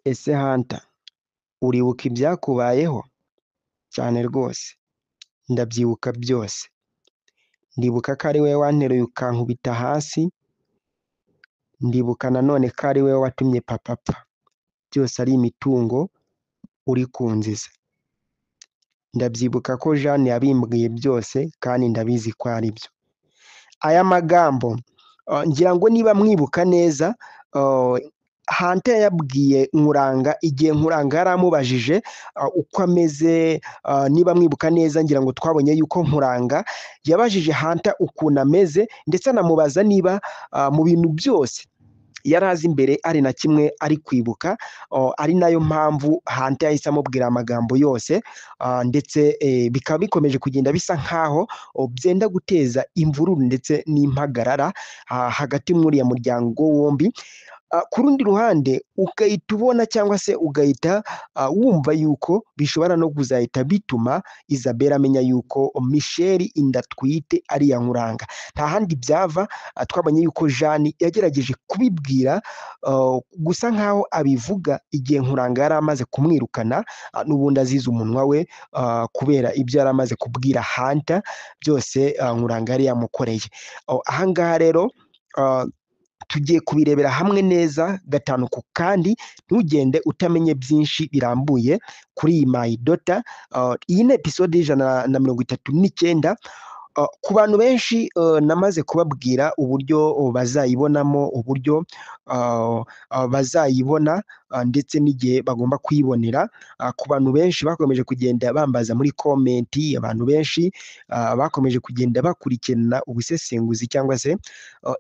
Ese Hunter, uribuka ibyakubayeho? Cyane rwose, ndabyibuka byose. Ndibuka ko ari wowe wanteruye ukankubita hasi, ndibuka nanone ko ari wowe watumye papa apfa, byose ari imitungo uri kunziza. Ndabyibuka ko Jeanne yabimbwiye byose kandi ndabizi ko ari byo. Aya magambo ngira ngo niba mwibuka neza, Hunter yabwiye Nkuranga igihe Nkuranga yari amubajije uko ameze. Niba mwibuka neza, ngira ngo twabonye yuko Nkuranga yabajije Hunter ukuntu ameze, ndetse anamubaza niba mu bintu byose yari azi imbere ari na kimwe ari kwibuka. Ari nayo mpamvu Hunter yahise amubwira amagambo yose, ndetse bikaba bikomeje kugenda bisa nkaho byenda guteza imvururu ndetse n'impagarara hagati muri uriya muryango wombi. Ku rundi ruhande ugahita ubona cyangwa se ugahita wumva yuko bishobora no kuzahita bituma Isabelle amenya yuko Michelle inda atwite ari iya Nkuranga. Nta handi byava. Twabonye yuko Jeanne yagerageje kubibwira, gusa nkaho abivuga igihe Nkuranga yari amaze kumwirukana, n'ubundi azize umunwa we, kubera ibyo yari amaze kubwira Hunter byose Nkuranga yari yamukoreye. Ahangaha rero tugiye kubirebera hamwe neza gatanu ku kandi. Ntugende utamenye byinshi birambuye kuri iyi My Daughter. Iyi ni episode y'139. Ku bantu benshi namaze kubabwira uburyo bazayibonamo, uburyo bazayibona, ndetse n'igihe bagomba kuyibonera. Ku bantu benshi bakomeje kugenda bambaza muri komenti, abantu benshi bakomeje kugenda bakurikirana ubusesenguzi cyangwa se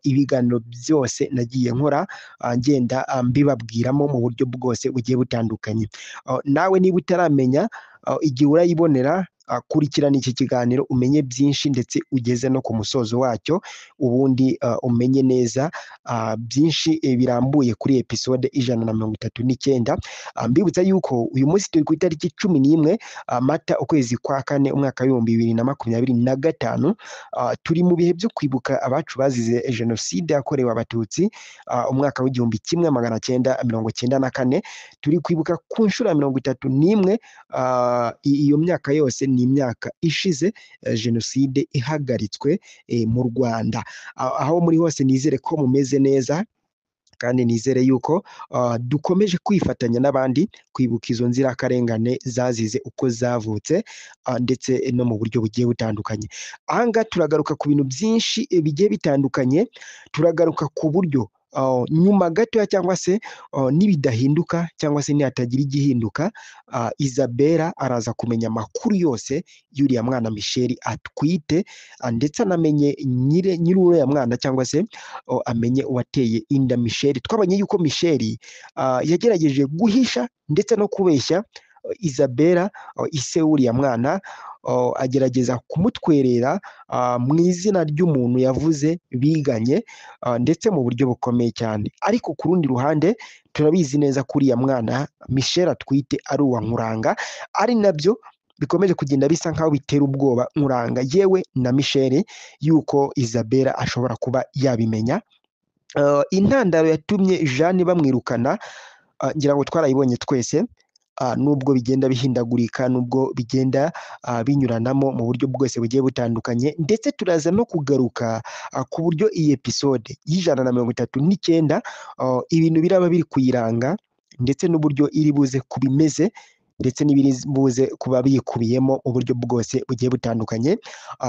ibiganiro byose nagiye nkora, ngenda mbibabwiramo mu buryo bwose bugiye butandukanye. Nawe niba utaramenya igihe urayibonera, kurikirana iki kiganiro umenye byinshi ndetse ugeze no ku musozo wacyo, ubundi umenye neza byinshi birambuye kuri episode 139. Mbibutsa yuko uyu munsi turi ku itariki 11 Mata ukwezi kwa 4 umwaka wa 2025. Turi mu bihe byo kwibuka abacu bazize jenoside yakorewe abatutsi umwaka wa 1994. Turi kwibuka ku nshuro ya 31. Iyo myaka yose ni imyaka ishize jenoside ihagaritswe mu Rwanda. Aho muri hose nizere ko mumeze neza, kandi nizere yuko dukomeje kwifatanya n'abandi kwibuka izo nzirakarengane zazize uko zavutse, ndetse no mu buryo bugiye butandukanye. Ahangaha turagaruka ku bintu byinshi bigiye bitandukanye. Turagaruka ku buryo nyuma gatoya cyangwa se nibidahinduka cyangwa se nihatagira igihinduka, Isabelle araza kumenya amakuru yose y'uriya mwana Michelle atwite, ndetse anamenye nyiri uriya mwana cyangwa se amenye uwateye inda Michelle. Twabonye yuko Michelle yagerageje guhisha ndetse no kubeshya Isabelle ise w'uriya mwana, agerageza kumutwerera mu izina ry'umuntu yavuze biganye, ndetse mu buryo bukomeye cyane. Ariko ku rundi ruhande turabizi neza ko uriya mwana Michelle atwite ari uwa Nkuranga, ari nabyo bikomeje kugenda bisa nkaho bitera ubwoba Nkuranga yewe na Michelle yuko Isabelle ashobora kuba yabimenya. Intandaro yatumye Jeanne bamwirukana ngira ngo twarayibonye twese. Nubwo bigenda bihindagurika, nubwo bigenda binyuranamo mu buryo bwose bugiye butandukanye, ndetse turaza no kugaruka ku buryo iyi episode y'139 ibintu biraba biri kuyiranga, ndetse n'uburyo iri buze kuba imeze, ndetse n'ibiri buze kuba biyikubiyemo mu buryo bwose bugiye butandukanye.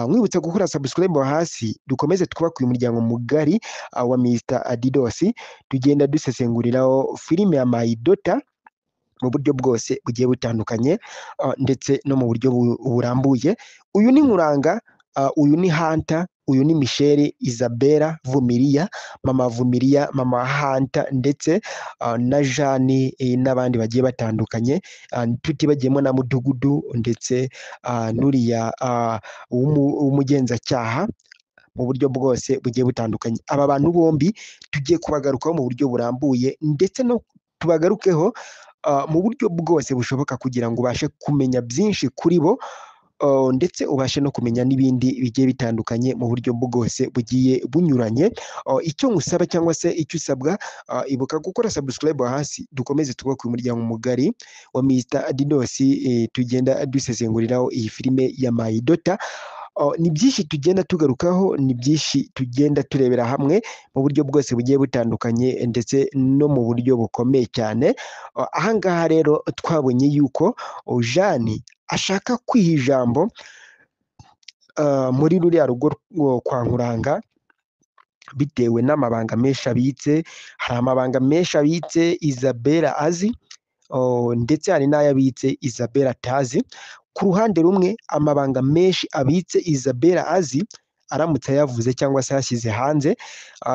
Mwibutse gukora subscribe hasi, dukomeze twubaka uyu muryango mugari wa Mr Didos, tugenda dusesenguriraho filime ya My Daughter mu buryo bwose bugiye butandukanye, ndetse no mu buryo burambuye. Uyu ni Nkuranga, uyu ni Hunter, uyu ni Michelle, Isabelle, Vumilia, mama Vumilia, mama Hunter, ndetse na Jeanne n'abandi bagiye batandukanye, tutibagiyemo na Mudugudu, ndetse n'uriya w'umugenzacyaha, mu buryo bwose bugiye butandukanye. Aba bantu bombi tugiye kubagarukaho mu buryo burambuye, ndetse no tubagarukeho mu buryo bwose bushoboka kugira ngo ubashe kumenya byinshi kuri bo, ndetse ubashe no kumenya n'ibindi bigiye bitandukanye mu buryo bwose bugiye bunyuranye. Icyo ngusaba cyangwa se icyo usabwa, ibuka gukora subscribe hasi, dukomeze twubake umuryango mugari wa Mr Didos, tugenda dusesenguriraho iyi filime ya My Daughter. Ni byinshi tugenda tugarukaho, ni byinshi tugenda turebera hamwe mu buryo bwose bugiye butandukanye ndetse no mu buryo bukomeye cyane. Ahangaha rero twabonye yuko Jane ashaka kwiha ijambo muri ruriya rugo kwa Nkuranga bitewe n'amabanga menshi abitse. Hari amabanga menshi abitse Isabella azi, ndetse hari n'ayo abitse Isabella atazi. Ku ruhande rumwe amabanga menshi abitse Isabella azi, aramutse ayavuze cyangwa se yashyize hanze,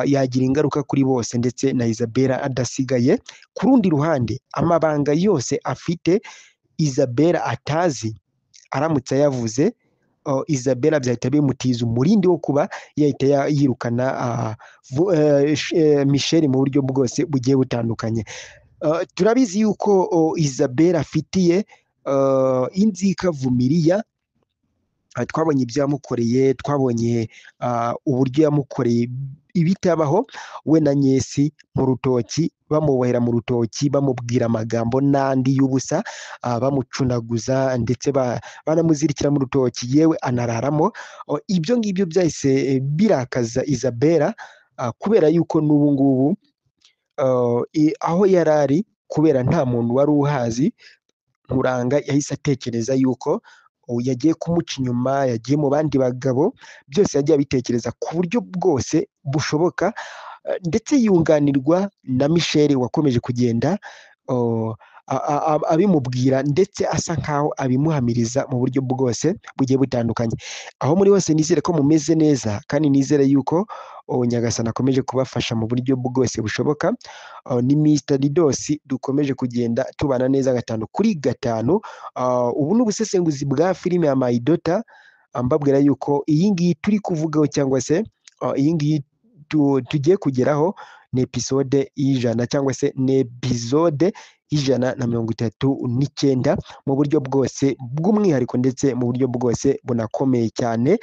yagira ingaruka kuri bose ndetse na Isabella adasigaye. Ku rundi ruhande amabanga yose afite Isabella atazi, aramutse ayavuze, Isabella byahita bimutiza umurindi wo kuba yahita yirukana Michelle mu buryo bwose bugiye butandukanye. Turabizi yuko Isabella afitiye inzika Vumiriya. Twabonye ibyo yamukoreye, twabonye uburyo yamukoreye ibitabaho we na Nyesi mu rutoki, bamubohera mu rutoki, bamubwira amagambo n'andi y'ubusa, bamucunaguza ndetse banamuzirikira mu rutoki, yewe anararamo. Ibyo ngibyo byahise birakaza Isabella, kubera yuko n'ubu ngubu aho yari ari, kubera nta muntu wari uhazi, Nkuranga yahise atekereza yuko yagiye kumuca inyuma, yagiye mu bandi bagabo, byose yagiye abitekereza ku buryo bwose bushoboka, ndetse yunganirwa na Michelle wakomeje kugenda abimubwira ndetse asa nkaho abimuhamiriza mu buryo bwose bugiye butandukanye. Aho muri hose nizere ko mumeze neza, kandi nizere yuko Nyagasani akomeje kubafasha mu buryo bwose bushoboka. Ni Mr Didos, dukomeje kugenda tubana neza 5/5. Ubu ni ubusesenguzi bwa filime ya My Daughter, mbabwira yuko iyi ngiyi turi kuvugaho cyangwa se iyi ngiyi tugiye kugeraho ni episode y'ijana cyangwa se ni episode y'139 mu buryo bwose bw'umwihariko ndetse mu buryo bwose bunakomeye cyane.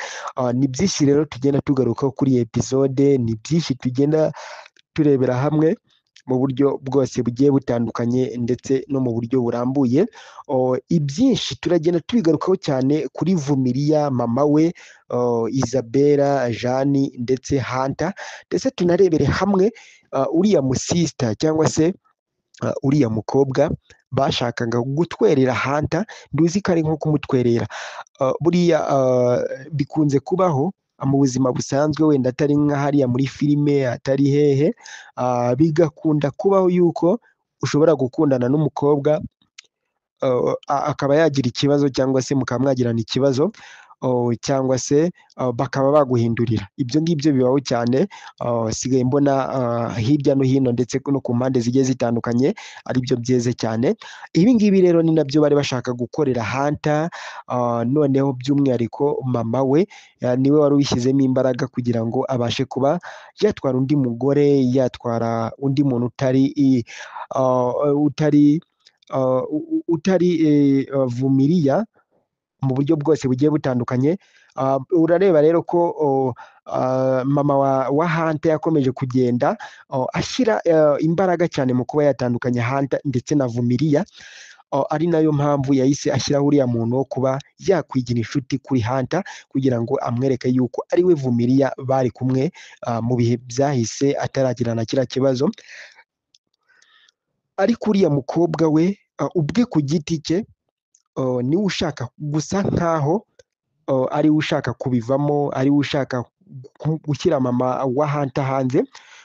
Ni byinshi rero tugenda tugarukaho kuri episode, ni byinshi tugenda turebera hamwe mu buryo bwose bugiye butandukanye ndetse no mu buryo burambuye. Ibyinshi turagenda tubigarukaho cyane kuri Vumiriya, mama we, Isabella, Jane ndetse Hunter, ndetse tunarebere hamwe uriya musista cyangwa se uriya mukobwa bashakaga gutwerera Hunter. Nduzi ko ari nko kumutwerera, buriya bikunze kubaho mu buzima busanzwe, wenda atari nka hariya muri filime, atari hehe, bigakunda kubaho yuko ushobora gukundana n'umukobwa akaba yagira ikibazo cyangwa se mukaba mwagirana ikibazo, cyangwa se bakaba baguhindurira. Ibyo ngibyo bibaho cyane, sigaye mbona hirya no hino ndetse no ku mpande zigiye zitandukanye ari byo byeze cyane. Ibi ngibi rero ni nabyo bari bashaka gukorera Hunter, noneho by'umwihariko mama we niwe wari ubishyizemo imbaraga kugira ngo abashe kuba yatwara undi mugore, yatwara undi muntu utari Vumiriya mu buryo bwose bugiye butandukanye. Urareba rero ko mama wa Hunter yakomeje kugenda ashyira imbaraga cyane mu kuba yatandukanya Hunter ndetse na Vumiriya, ari nayo mpamvu yahise ashyiraho uriya muntu wo kuba yakwigira inshuti kuri Hunter kugira ngo amwereke yuko ari we Vumiriya bari kumwe mu bihe byahise ataragirana kiriya kibazo. Ariko uriya mukobwa we ubwe ku giti cye niwe ushaka gusa nkaho ari we ushaka kubivamo, ari we ushaka gushyira mama wa Hunter hanze.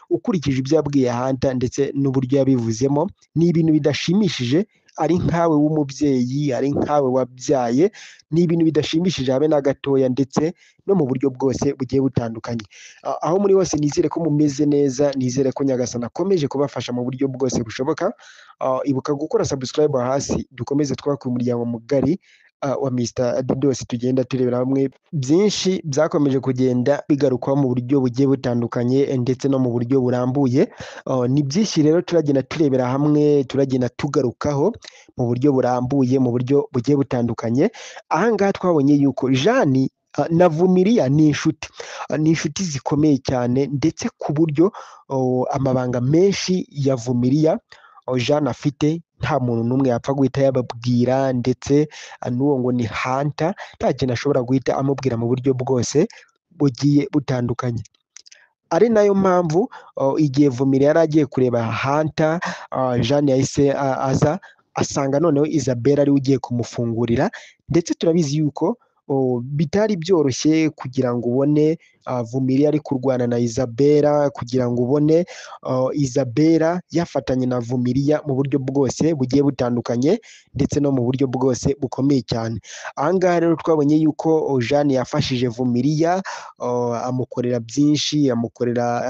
Ukurikije ibyo yabwiye Hunter ndetse n'uburyo yabivuzemo, ni ibintu bidashimishije. Ari nkawe w'umubyeyi, ari nkawe wabyaye, ni ibintu bidashimishije habe na gatoya, ndetse no mu buryo bwose bugiye butandukanye. Aho muri hose nizere ko mumeze neza, nizere ko Nyagasani akomeje kubafasha mu buryo bwose bushoboka. Ibuka gukora subscribe hasi, dukomeze twubake umuryango mugari wa Mr Didos tugenda turebera hamwe byinshi byakomeje kugenda bigarukwaho mu buryo bugiye butandukanye ndetse no mu buryo burambuye. Ni byinshi rero turagenda turebera hamwe, turagenda tugarukaho mu buryo burambuye, mu buryo bugiye butandukanye. Aha ngaha twabonye yuko Jane na Vumiliya ni inshuti zikomeye cyane, ndetse ku buryo amabanga menshi ya Vumiliya Jane afite nta muntu n'umwe yapfa guhita yababwira, ndetse n'uwo ngo ni Hunter nta kintu ashobora guhita amubwira mu buryo bwose bugiye butandukanye. Ari nayo mpamvu igihe Vumiliya yari agiye kureba Hunter, Jane yahise aza asanga noneho Isabella ariwe ugiye kumufungurira, ndetse turabizi yuko bitari byoroshye kugira ngo ubone Vumiliya ari kurwana na Isabella, kugira ngo ubone Isabella yafatanye na Vumiliya mu buryo bwose bugiye butandukanye, ndetse no mu buryo bwose bukomeye cyane. Aha ngaha rero twabonye yuko Jane yafashije Vumiliya, amukorera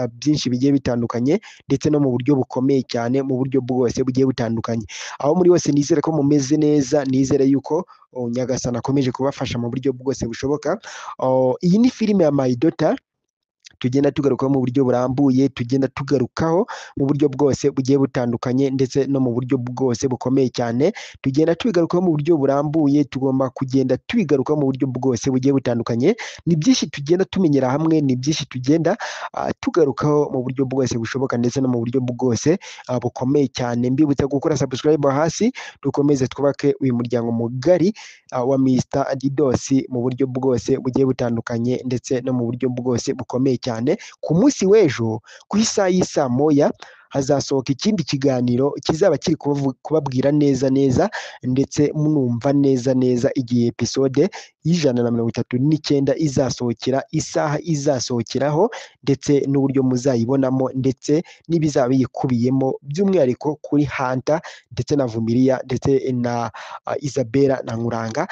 byinshi bigiye bitandukanye, ndetse no mu buryo bukomeye cyane, mu buryo bwose bugiye butandukanye. Aho muri hose nizere ko mumeze neza, nizere yuko Nyagasani akomeje kubafasha mu buryo bwose bushoboka. Iyi ni filime ya My Daughter tugenda tugarukaho mu buryo burambuye, tugenda tugarukaho mu buryo bwose bugiye butandukanye, ndetse no mu buryo bwose bukomeye cyane. Tugenda tubigarukaho mu buryo burambuye, tugomba kugenda tubigarukaho mu buryo bwose bugiye butandukanye. Ni byinshi tugenda tumenyera hamwe, ni byinshi tugenda tugarukaho mu buryo bwose bushoboka, ndetse no mu buryo bwose bukomeye cyane. Mbibutsa gukora subscribe hasi, dukomeze twubake uyu muryango mugari wa Mr Didos mu buryo bwose bugiye butandukanye, ndetse no mu buryo bwose bukomeye cyane. Ku munsi w'ejo ku isaha y'isa moya hazasohoka ikindi kiganiro kizaba kiri kubabwira neza, ndetse munumva neza igihe episode y'139 izasohokera, isaha izasohokeraho, ndetse n'uburyo muzayibonamo, ndetse n'ibizaba biyikubiyemo, by'umwihariko kuri Hunter ndetse na Vumiliya, ndetse na Isabella na Nkuranga.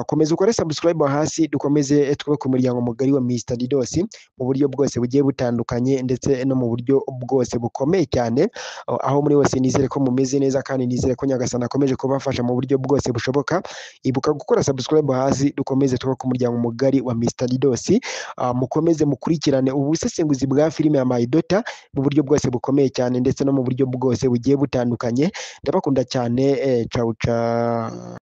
Komeza ukore subscribe hasi, dukomeze twubake umuryango mugari wa Mr Didos mu buryo bwose bugiye butandukanye, ndetse no mu buryo bwose bukomeye cyane. Aho muri hose nizere ko mumeze neza, kandi nizere ko Nyagasani akomeje kubafasha mu buryo bwose bushoboka. Ibuka gukora subscribe hasi, dukomeze twubake umuryango mugari wa Mr Didos. Mukomeze mukurikirane ubusesenguzi bwa filime ya My Daughter mu buryo bwose bukomeye cyane, ndetse no mu buryo bwose bugiye butandukanye. Ndabakunda cyane, ciao ciao.